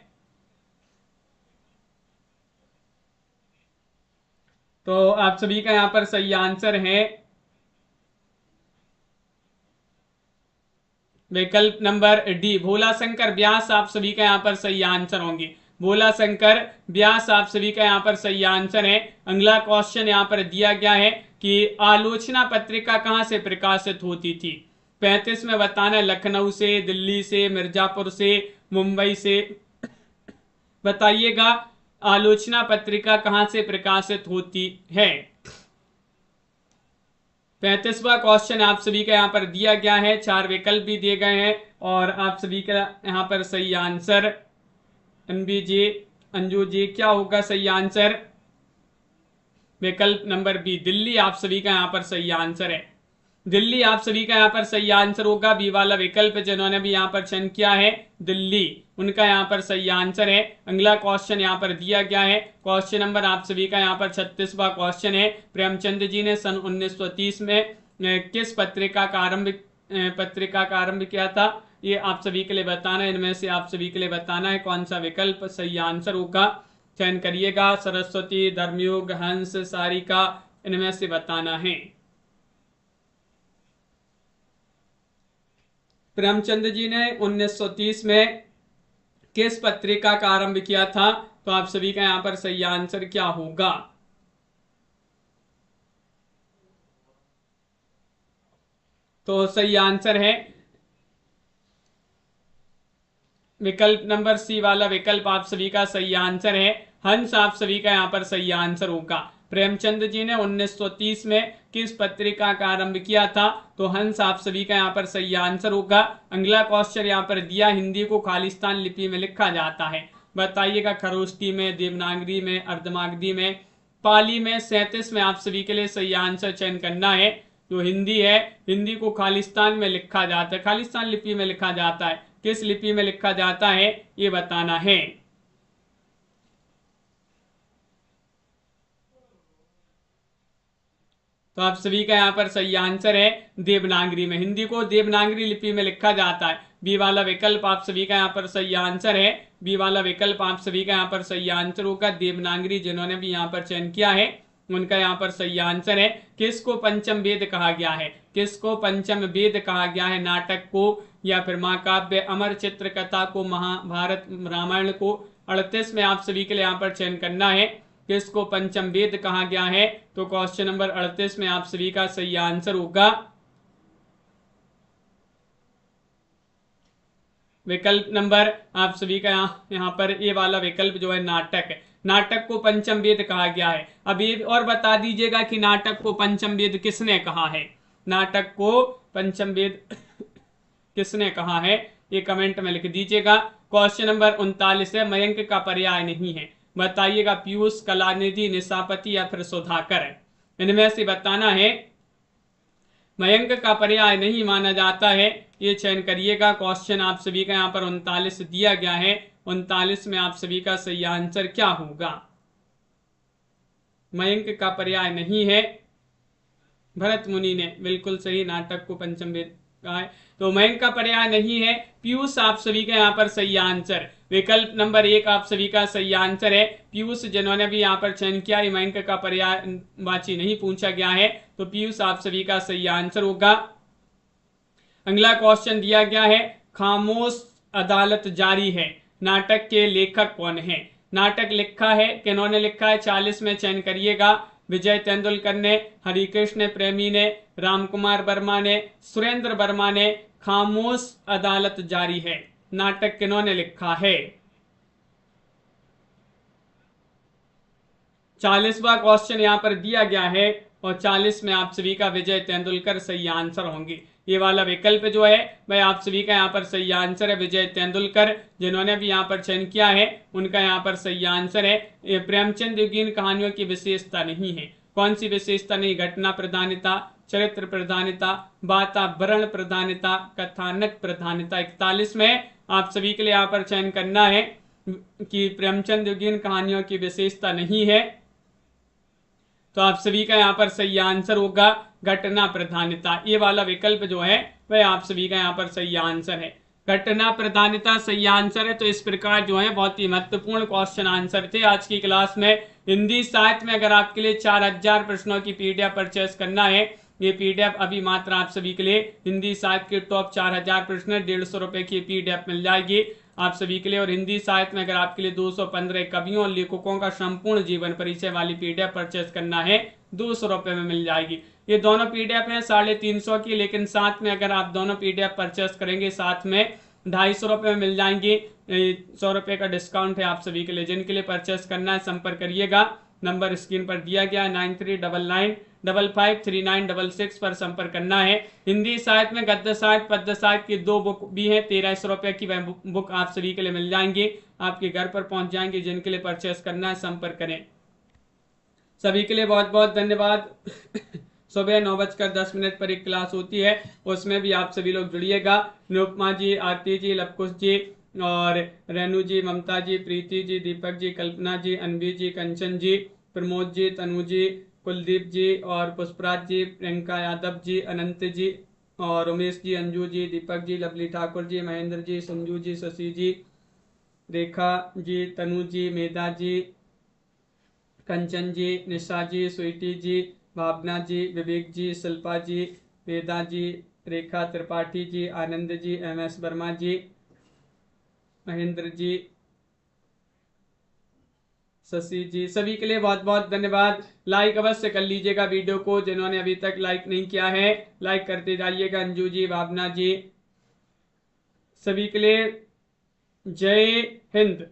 तो आप सभी का यहाँ पर सही आंसर है विकल्प नंबर डी, भोला शंकर व्यास आप सभी का यहाँ पर सही आंसर होंगे। भोला शंकर व्यास आप सभी का यहाँ पर सही आंसर है। अगला क्वेश्चन यहाँ पर दिया गया है कि आलोचना पत्रिका कहाँ से प्रकाशित होती थी। 35 में बताना, लखनऊ से, दिल्ली से, मिर्जापुर से, मुंबई से। बताइएगा आलोचना पत्रिका कहाँ से प्रकाशित होती है। 35वां क्वेश्चन आप सभी का यहाँ पर दिया गया है, 4 विकल्प भी दिए गए हैं और आप सभी का यहाँ पर सही आंसर अनबी जी, अंजू जी, क्या होगा सही आंसर। विकल्प नंबर बी, दिल्ली आप सभी का यहाँ पर सही आंसर है। दिल्ली आप सभी का यहाँ पर सही आंसर होगा, बी वाला विकल्प जिन्होंने भी यहाँ पर चयन किया है दिल्ली, उनका यहाँ पर सही आंसर है। अगला क्वेश्चन यहाँ पर दिया गया है, क्वेश्चन नंबर आप सभी का यहाँ पर 36वां क्वेश्चन है। प्रेमचंद जी ने सन 1930 में किस पत्रिका का आरंभ किया था, ये आप सभी के लिए बताना है। इनमें से आप सभी के लिए बताना है कौन सा विकल्प सही आंसर होगा, चयन करिएगा। सरस्वती, धर्मयुग, हंस, सारिका, इनमें से बताना है। प्रेमचंद जी ने 1930 में किस पत्रिका का आरंभ किया था, तो आप सभी का यहां पर सही आंसर क्या होगा। तो सही आंसर है विकल्प नंबर सी वाला विकल्प, आप सभी का सही आंसर है हंस, आप सभी का यहां पर सही आंसर होगा। प्रेमचंद जी ने 1930 में किस पत्रिका का आरंभ किया था, तो हंस आप सभी का यहाँ पर सही आंसर होगा। अगला क्वेश्चन यहाँ पर दिया, हिंदी को खालिस्तान लिपि में लिखा जाता है, बताइएगा खरोष्टी में, देवनागरी में, अर्धमागधी में, पाली में। 37 में आप सभी के लिए सही आंसर चयन करना है। जो हिंदी है, हिंदी को खालिस्तान में लिखा जाता है, खालिस्तान लिपि में लिखा जाता है। किस लिपि में लिखा जाता है ये बताना है। तो आप सभी का यहाँ पर सही आंसर है देवनागरी में, हिंदी को देवनागरी लिपि में लिखा जाता है। बी वाला विकल्प आप सभी का यहाँ पर सही आंसर है, बी वाला विकल्प आप सभी का यहाँ पर सही आंसर होगा। देवनागरी जिन्होंने भी यहाँ पर चयन किया है उनका यहाँ पर सही आंसर है। किसको पंचम वेद कहा गया है, किसको पंचम वेद कहा गया है, नाटक को या फिर महाकाव्य, अमर चित्र कथा को, महाभारत रामायण को। 38 में आप सभी के लिए यहाँ पर चयन करना है, किसको पंचम वेद कहा गया है, तो क्वेश्चन नंबर 38 में आप सभी का सही आंसर होगा विकल्प नंबर आप सभी का यहाँ पर ये वाला विकल्प जो है नाटक है, नाटक को पंचम वेद कहा गया है। अब ये और बता दीजिएगा कि नाटक को पंचम वेद किसने कहा है, नाटक को पंचम वेद किसने कहा है, ये कमेंट में लिख दीजिएगा। क्वेश्चन नंबर 39 है, मयंक का पर्याय नहीं है, बताइएगा पीयूष, कलानिधि, निशापति या फिर सुधाकर, इनमें से बताना है। मयंक का पर्याय नहीं माना जाता है, ये चयन करिएगा। क्वेश्चन आप सभी का यहाँ पर 39 दिया गया है, 39 में आप सभी का सही आंसर क्या होगा। मयंक का पर्याय नहीं है, भरत मुनि ने बिल्कुल सही, नाटक को पंचम वेद कहा है, तो मयंक का पर्याय नहीं है। पीयूष आप सभी का यहाँ पर सही आंसर, विकल्प नंबर 1 आप सभी का सही आंसर है। पीयूष जिन्होंने भी यहाँ पर चयन किया, मयंक का पर्यायवाची नहीं पूछा गया है, तो पीयूष आप सभी का सही आंसर होगा। अगला क्वेश्चन दिया गया है, खामोश अदालत जारी है, नाटक के लेखक कौन है, नाटक लिखा है, किन्होंने लिखा है, 40 में चयन करिएगा। विजय तेंदुलकर ने, हरिकृष्ण प्रेमी ने, रामकुमार वर्मा ने, सुरेंद्र वर्मा ने। खामोश अदालत जारी है, नाटक किन्होंने लिखा है। 40वां क्वेश्चन यहाँ पर दिया गया है और 40 में आप सभी का विजय तेंदुलकर सही आंसर होंगे। ये वाला विकल्प जो है वह आप सभी का यहाँ पर सही आंसर है, विजय तेंदुलकर जिन्होंने भी यहाँ पर चयन किया है उनका यहाँ पर सही आंसर है। ये प्रेमचंद युगीन कहानियों की विशेषता नहीं है, कौन सी विशेषता नहीं, घटना प्रधानता, चरित्र प्रधानता, वातावरण प्रधानता, कथानक प्रधानता। 41 में आप सभी के लिए यहाँ पर चयन करना है कि प्रेमचंद युगीन कहानियों की विशेषता नहीं है, तो आप सभी का यहाँ पर सही आंसर होगा घटना प्रधानता। ये वाला विकल्प जो है वह आप सभी का यहाँ पर सही आंसर है, घटना प्रधानता सही आंसर है। तो इस प्रकार जो है बहुत ही महत्वपूर्ण क्वेश्चन आंसर थे आज की क्लास में। हिंदी साहित्य में अगर आपके लिए 4000 प्रश्नों की पीडीएफ परचेस करना है, ये पीडीएफ अभी मात्र आप सभी के लिए हिंदी साहित्य के टॉप 4000 प्रश्न 150 रुपए की पीडीएफ मिल जाएगी आप सभी के लिए। और हिंदी साहित्य में अगर आपके लिए 215 कवियों और लेखकों का संपूर्ण जीवन परिचय वाली पीडीएफ परचेस करना है 200 रुपए में मिल जाएगी। ये दोनों पीडीएफ है 350 की, लेकिन साथ में अगर आप दोनों पीडीएफ परचेस करेंगे साथ में 250 रुपए में मिल जाएंगी। 100 रुपए का डिस्काउंट है आप सभी के लिए। जिनके लिए परचेस करना है संपर्क करिएगा, नंबर स्क्रीन पर दिया गया है 9399553966 पर संपर्क करना है। हिंदी साहित्य में गद्य साहित्य पद्य साहित्य की 2 बुक भी है, 1300 रुपए की वह बुक आप सभी के लिए मिल जाएंगी, आपके घर पर पहुंच जाएंगे। जिनके लिए परचेस करना है संपर्क करें। सभी के लिए बहुत बहुत धन्यवाद। सुबह 9:10 पर एक क्लास होती है, उसमें भी आप सभी लोग जुड़िएगा। निरुपमा जी, आरती जी, लवकुश जी और रेणु जी, ममता जी, प्रीति जी, दीपक जी, कल्पना जी, अनवी जी, कंचन जी, प्रमोद जी, तनु जी, कुलदीप जी और पुष्पराज जी, प्रियंका यादव जी, अनंत जी और उमेश जी, अंजू जी, दीपक जी, लवली ठाकुर जी, महेंद्र जी, संजू जी, शशि जी, रेखा जी, तनु जी, मेधा जी, कंचन जी, निशा जी, स्वीटी जी, भावना जी, विवेक जी, शिल्पा जी, वेदा जी, रेखा त्रिपाठी जी, आनंद जी, MS वर्मा जी, महेंद्र जी, शशि जी, सभी के लिए बहुत बहुत धन्यवाद। लाइक अवश्य कर लीजिएगा वीडियो को, जिन्होंने अभी तक लाइक नहीं किया है लाइक करते जाइएगा। अंजू जी, भावना जी, सभी के लिए जय हिंद।